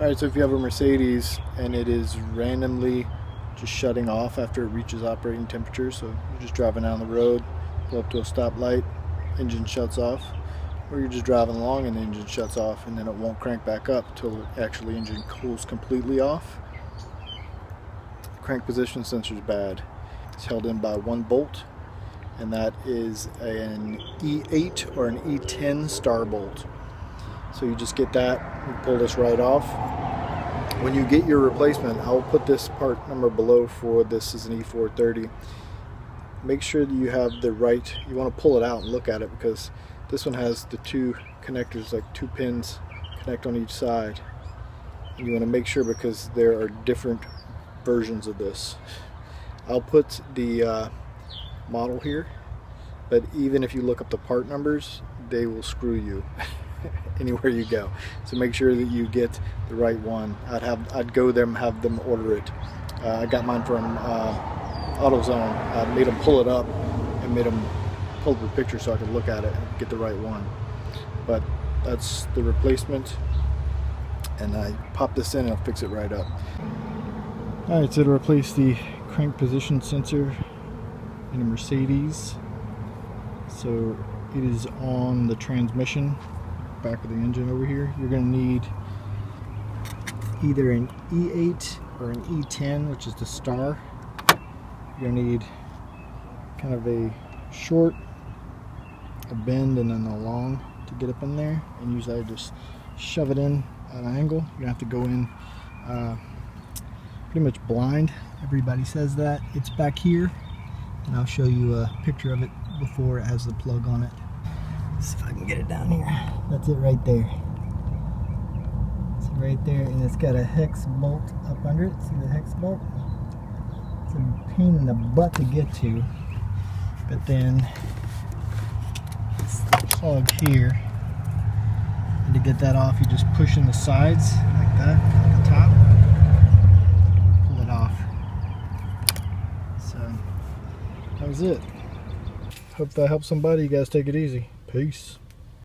Alright, so if you have a Mercedes and it is randomly just shutting off after it reaches operating temperature, so you're just driving down the road, go up to a stoplight, engine shuts off, or you're just driving along and the engine shuts off and then it won't crank back up until the actually engine cools completely off. Crank position sensor is bad. It's held in by one bolt, and that is an E8 or an E10 star bolt. So you just get that, you pull this right off. When you get your replacement, I'll put this part number below for this is an E430. Make sure that you have the right, you want to pull it out and look at it, because this one has the two connectors, like two pins connect on each side. And you want to make sure, because there are different versions of this. I'll put the model here, but even if you look up the part numbers, they will screw you anywhere you go. So make sure that you get the right one. I'd go there and have them order it. I got mine from AutoZone. I made them pull it up and made them pull up a picture so I could look at it and get the right one. But that's the replacement, and I pop this in and I'll fix it right up. Alright, so to replace the crank position sensor in a Mercedes, so it is on the transmission, back of the engine over here. You're going to need either an E8 or an E10, which is the star. You're going to need kind of a short, a bend, and then a long to get up in there, and usually I just shove it in at an angle. You're going to have to go in pretty much blind. Everybody says that. It's back here, and I'll show you a picture of it before it has the plug on it. Let's see if I can get it down here. That's it right there. It's right there, and it's got a hex bolt up under it. See the hex bolt? It's a pain in the butt to get to, but then it's the plug here. And to get that off, you just push in the sides like that at the top. Pull it off. So that was it. Hope that helps somebody. You guys take it easy. Peace.